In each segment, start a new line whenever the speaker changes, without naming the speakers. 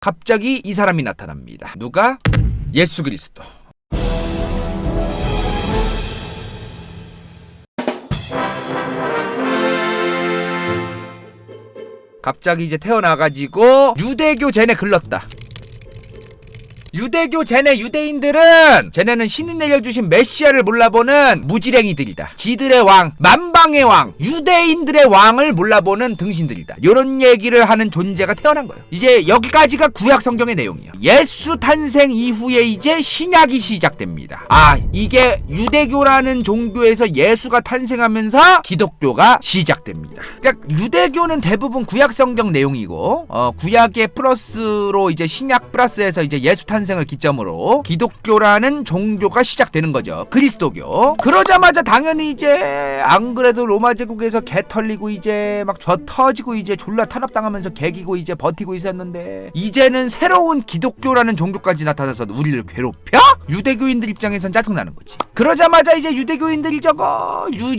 갑자기 이 사람이 나타납니다. 누가? 예수 그리스도. 갑자기 이제 태어나가지고 유대교 쟤네 글렀다. 유대교 쟤네 유대인들은 쟤네는 신이 내려주신 메시아를 몰라보는 무지랭이들이다. 지들의 왕, 만방의 왕, 유대인들의 왕을 몰라보는 등신들이다. 요런 얘기를 하는 존재가 태어난 거예요. 이제 여기까지가 구약 성경의 내용이에요. 예수 탄생 이후에 이제 신약이 시작됩니다. 이게 유대교라는 종교에서 예수가 탄생하면서 기독교가 시작됩니다. 그러니까 유대교는 대부분 구약 성경 내용이고 구약의 플러스로 이제 신약 플러스해서 이제 예수 탄생을 기점으로 기독교라는 종교가 시작되는 거죠. 그리스도교. 그러자마자 당연히 이제 안 그래도 로마 제국에서 개 털리고 이제 막 저 터지고 이제 졸라 탄압당하면서 개기고 이제 버티고 있었는데 이제는 새로운 기독교라는 종교까지 나타나서 우리를 괴롭혀? 유대교인들 입장에선 짜증나는 거지. 그러자마자 이제 유대교인들이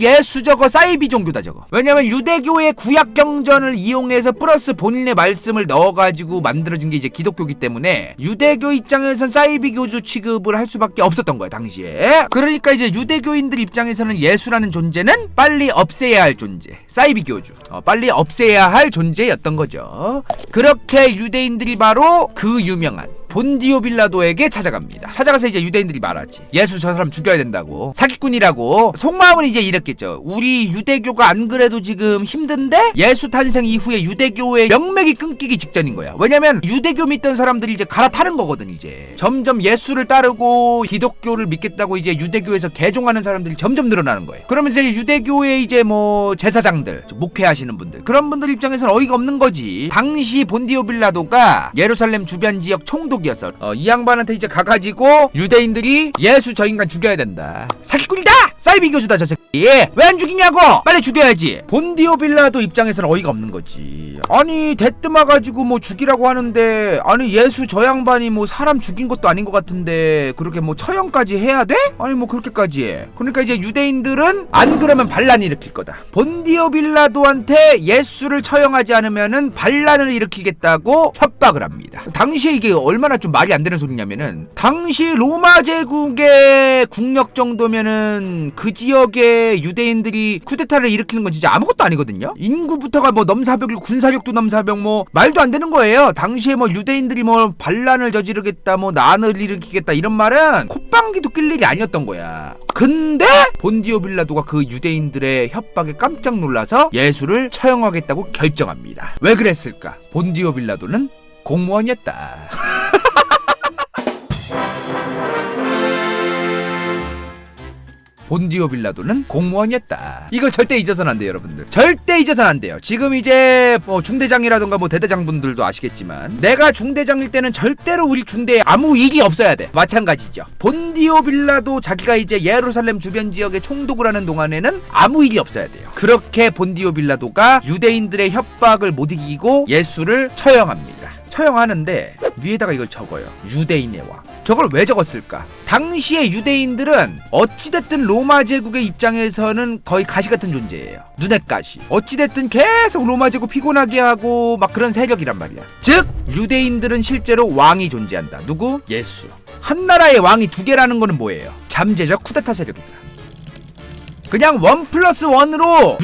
예수 사이비 종교다 저거. 왜냐면 유대교의 구약 경전을 이용해서 플러스 본인의 말씀을 넣어가지고 만들어진 게 이제 기독교기 때문에 유대교 입장에선 사이비 교주 취급을 할 수밖에 없었던 거예요 당시에. 그러니까 이제 유대교인들 입장에서는 예수라는 존재는 빨리 없애야 할 존재, 사이비 교주, 빨리 없애야 할 존재였던 거죠. 그렇게 유대인들이 바로 그 유명한 본디오 빌라도에게 찾아갑니다. 찾아가서 이제 유대인들이 말하지. 예수 저 사람 죽여야 된다고. 사기꾼이라고. 속마음은 이제 이랬겠죠. 우리 유대교가 안 그래도 지금 힘든데 예수 탄생 이후에 유대교의 명맥이 끊기기 직전인 거야. 왜냐면 유대교 믿던 사람들이 이제 갈아타는 거거든 이제. 점점 예수를 따르고 기독교를 믿겠다고 이제 유대교에서 개종하는 사람들이 점점 늘어나는 거예요. 그러면 이제 유대교의 이제 뭐 제사장들, 목회하시는 분들, 그런 분들 입장에서는 어이가 없는 거지. 당시 본디오 빌라도가 예루살렘 주변 지역 총독 이었어. 이 양반한테 이제 가가지고 유대인들이 예수 저 인간 죽여야 된다. 사기꾼이다! 사이비 교주다 저 새끼. 왜 안 죽이냐고! 빨리 죽여야지. 본디오 빌라도 입장에서는 어이가 없는 거지. 아니 대뜸아가지고 뭐 죽이라고 하는데 아니 예수 저 양반이 뭐 사람 죽인 것도 아닌 것 같은데 그렇게 뭐 처형까지 해야 돼? 아니 뭐 그렇게까지 해. 그러니까 이제 유대인들은 안 그러면 반란이 일으킬 거다. 본디오 빌라도한테 예수를 처형하지 않으면은 반란을 일으키겠다고 협박을 합니다. 당시에 이게 얼마나 좀 말이 안 되는 소리냐면은 당시 로마 제국의 국력 정도면은 그 지역의 유대인들이 쿠데타를 일으키는 건 진짜 아무것도 아니거든요. 인구부터가 뭐 넘사벽이고 군사력도 넘사벽 뭐 말도 안 되는 거예요. 당시에 뭐 유대인들이 뭐 반란을 저지르겠다 뭐 난을 일으키겠다 이런 말은 콧방귀도 낄 일이 아니었던 거야. 근데 본디오 빌라도가 그 유대인들의 협박에 깜짝 놀라서 예수를 처형하겠다고 결정합니다. 왜 그랬을까? 본디오 빌라도는 공무원이었다. 본디오 빌라도는 공무원이었다. 이걸 절대 잊어서는 안 돼요 여러분들. 절대 잊어서는 안 돼요. 지금 이제 뭐 중대장이라던가 뭐 대대장분들도 아시겠지만 내가 중대장일 때는 절대로 우리 중대에 아무 일이 없어야 돼. 마찬가지죠. 본디오 빌라도 자기가 이제 예루살렘 주변 지역에 총독을 하는 동안에는 아무 일이 없어야 돼요. 그렇게 본디오 빌라도가 유대인들의 협박을 못 이기고 예수를 처형합니다. 처형하는데 위에다가 이걸 적어요. 유대인의 왕. 저걸 왜 적었을까? 당시의 유대인들은 어찌됐든 로마 제국의 입장에서는 거의 가시 같은 존재예요. 눈에 가시. 어찌됐든 계속 로마 제국 피곤하게 하고 막 그런 세력이란 말이야. 즉 유대인들은 실제로 왕이 존재한다. 누구? 예수. 한 나라의 왕이 두 개라는 거는 뭐예요? 잠재적 쿠데타 세력이다. 그냥 1+1으로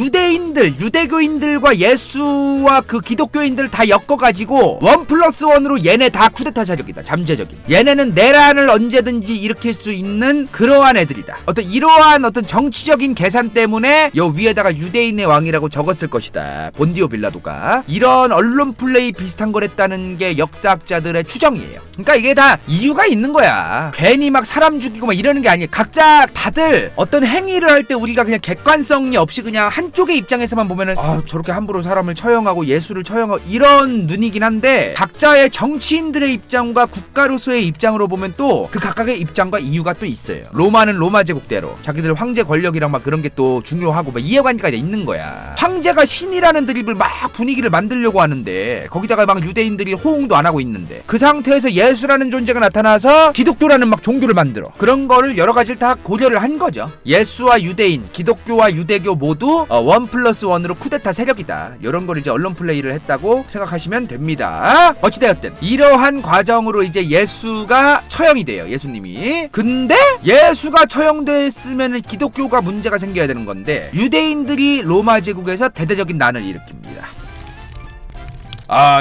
유대교인들과 예수와 그 기독교인들 다 엮어가지고 1+1으로 얘네 다 쿠데타 세력이다. 잠재적인. 얘네는 내란을 언제든지 일으킬 수 있는 그러한 애들이다. 이러한 정치적인 계산 때문에 요 위에다가 유대인의 왕이라고 적었을 것이다. 본디오 빌라도가. 이런 언론 플레이 비슷한 걸 했다는 게 역사학자들의 추정이에요. 그러니까 이게 다 이유가 있는 거야. 괜히 막 사람 죽이고 막 이러는 게 아니에요. 각자 다들 어떤 행위를 할 때 우리가 그냥 객관성이 없이 그냥 한쪽의 입장에서만 보면은 저렇게 함부로 사람을 처형하고 예수를 처형하고 이런 눈이긴 한데 각자의 정치인들의 입장과 국가로서의 입장으로 보면 또 그 각각의 입장과 이유가 또 있어요. 로마는 로마 제국대로 자기들 황제 권력이랑 막 그런 게 또 중요하고 막 이해관계가 있는 거야. 황제가 신이라는 드립을 막 분위기를 만들려고 하는데 거기다가 막 유대인들이 호응도 안 하고 있는데 그 상태에서 예수라는 존재가 나타나서 기독교라는 막 종교를 만들어. 그런 거를 여러 가지를 다 고려를 한 거죠. 예수와 유대인 기독교와 유대교 모두 1+1으로 쿠데타 세력이다. 이런 걸 이제 언론 플레이를 했다고 생각하시면 됩니다. 어찌되었든 이러한 과정으로 이제 예수가 처형이 돼요. 예수님이. 근데 예수가 처형됐으면 기독교가 문제가 생겨야 되는 건데 유대인들이 로마 제국에서 대대적인 난을 일으킵니다.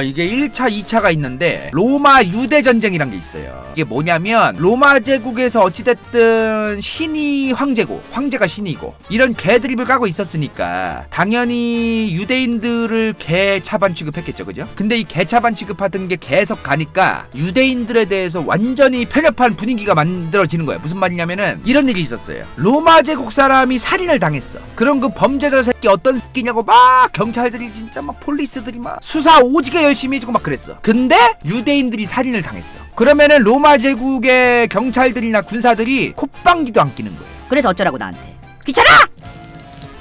이게 1차, 2차가 있는데 로마 유대 전쟁이란 게 있어요. 이게 뭐냐면 로마 제국에서 어찌됐든 신이 황제고 황제가 신이고 이런 개드립을 까고 있었으니까 당연히 유대인들을 개 차반 취급했겠죠, 그죠? 근데 이 개 차반 취급하던 게 계속 가니까 유대인들에 대해서 완전히 편협한 분위기가 만들어지는 거예요. 무슨 말이냐면은 이런 일이 있었어요. 로마 제국 사람이 살인을 당했어. 그럼 그 범죄자 새끼 어떤 새끼냐고 막 경찰들이 진짜 막 폴리스들이 막 수사 오지게 열심히 해주고 막 그랬어. 근데 유대인들이 살인을 당했어. 그러면은 로마 제국의 경찰들이나 군사들이 콧방귀도 안 끼는 거예요.
그래서 어쩌라고 나한테. 귀찮아!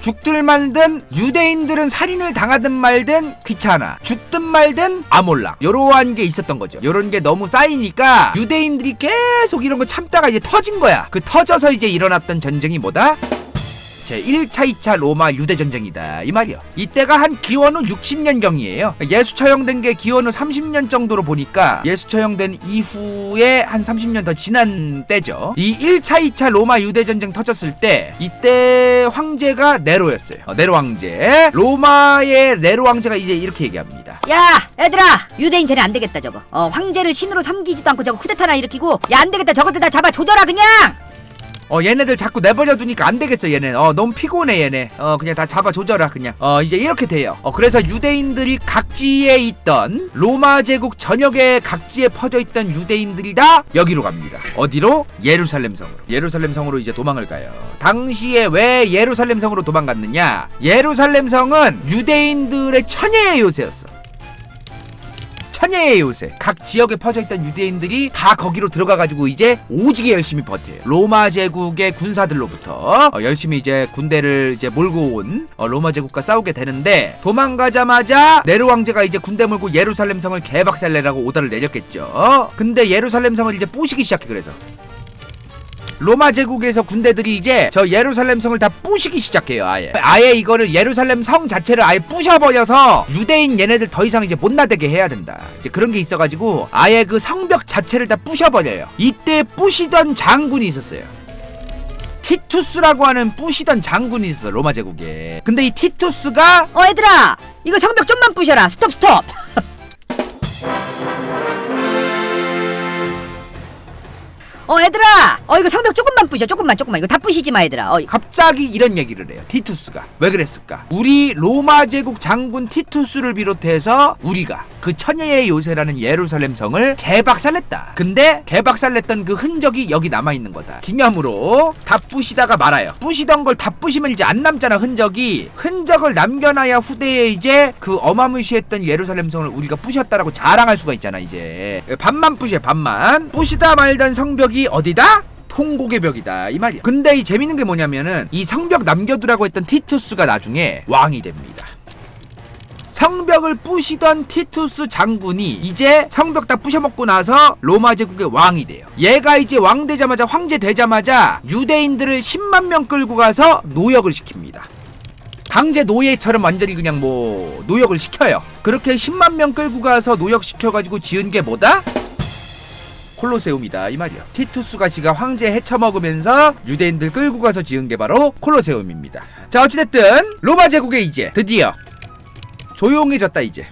죽들 말든 유대인들은 살인을 당하든 말든 귀찮아. 죽든 말든 아몰라. 요러한 게 있었던 거죠. 요런 게 너무 쌓이니까 유대인들이 계속 이런 거 참다가 이제 터진 거야. 그 터져서 이제 일어났던 전쟁이 뭐다? 제 1차, 2차 로마 유대전쟁이다 이 말이요. 이때가 한 기원후 60년경이에요. 예수 처형된 게 기원후 30년 정도로 보니까 예수 처형된 이후에 한 30년 더 지난 때죠. 이 1차, 2차 로마 유대전쟁 터졌을 때 이때 황제가 네로였어요. 네로 황제. 로마의 네로 왕제가 이제 이렇게 얘기합니다.
야 얘들아, 유대인 쟤네 안되겠다 저거. 황제를 신으로 섬기지도 않고 저거 쿠데타나 일으키고, 야 안되겠다 저것들 다 잡아 조져라 그냥.
얘네들 자꾸 내버려 두니까 안 되겠어. 얘네 너무 피곤해. 얘네 그냥 다 잡아 조져라 그냥. 이제 이렇게 돼요. 그래서 유대인들이 각지에 있던 로마 제국 전역의 각지에 퍼져 있던 유대인들이 다 여기로 갑니다. 어디로? 예루살렘 성으로. 예루살렘 성으로 이제 도망을 가요. 당시에 왜 예루살렘 성으로 도망갔느냐? 예루살렘 성은 유대인들의 천혜의 요새였어. 천혜의 요새. 각 지역에 퍼져있던 유대인들이 다 거기로 들어가가지고 이제 오지게 열심히 버텨요. 로마 제국의 군사들로부터 열심히 이제 군대를 이제 몰고 온 로마 제국과 싸우게 되는데, 도망가자마자 네로 왕제가 이제 군대 몰고 예루살렘 성을 개박살내라고 오더를 내렸겠죠. 근데 예루살렘 성을 이제 부시기 시작해. 그래서 로마 제국에서 군대들이 이제 저 예루살렘 성을 다 부시기 시작해요. 아예 이거를 예루살렘 성 자체를 아예 부셔버려서 유대인 얘네들 더 이상 이제 못 나대게 해야 된다. 이제 그런 게 있어가지고 아예 그 성벽 자체를 다 부셔버려요. 이때 부시던 장군이 있었어요. 티투스라고 하는 부시던 장군이 있어, 로마 제국에. 근데 이 티투스가
얘들아, 이거 성벽 좀만 부셔라. 스톱. 얘들아, 이거 성벽 조금만 부셔. 조금만. 이거 다 부시지 마 얘들아.
갑자기 이런 얘기를 해요. 티투스가 왜 그랬을까? 우리 로마 제국 장군 티투스를 비롯해서 우리가 그 천혜의 요새라는 예루살렘 성을 개박살냈다. 근데 개박살냈던 그 흔적이 여기 남아있는 거다. 기념으로 다 부시다가 말아요. 부시던 걸 다 부시면 이제 안 남잖아. 흔적을 남겨놔야 후대에 이제 그 어마무시했던 예루살렘 성을 우리가 부셨다라고 자랑할 수가 있잖아. 이제 반만 부셔. 반만 부시다 말던 성벽이 어디다? 통곡의 벽이다 이 말이야. 근데 이 재밌는 게 뭐냐면은 이 성벽 남겨두라고 했던 티투스가 나중에 왕이 됩니다. 성벽을 부시던 티투스 장군이 이제 성벽 다 부셔먹고 나서 로마 제국의 왕이 돼요. 얘가 이제 왕 되자마자, 황제 되자마자 유대인들을 10만 명 끌고 가서 노역을 시킵니다. 강제 노예처럼 완전히 그냥 뭐 노역을 시켜요. 그렇게 10만 명 끌고 가서 노역시켜가지고 지은 게 뭐다? 콜로세움이다 이 말이야. 티투스가 지가 황제 헤쳐먹으면서 유대인들 끌고 가서 지은 게 바로 콜로세움입니다. 자, 어찌됐든 로마 제국에 이제 드디어 조용해졌다. 이제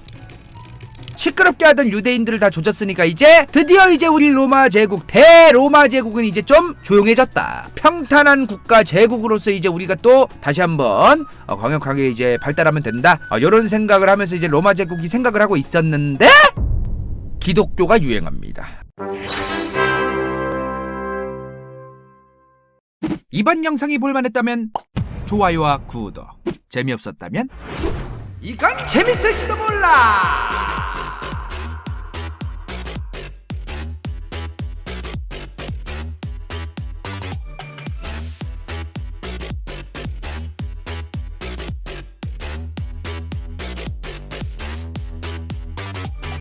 시끄럽게 하던 유대인들을 다 조졌으니까 이제 드디어 이제 우리 로마 제국, 대로마 제국은 이제 좀 조용해졌다. 평탄한 국가 제국으로서 이제 우리가 또 다시 한번 강력하게 이제 발달하면 된다. 요런 생각을 하면서 이제 로마 제국이 생각을 하고 있었는데 기독교가 유행합니다. 이번 영상이 볼만했다면 좋아요와 구독, 재미없었다면 이건 재밌을지도 몰라.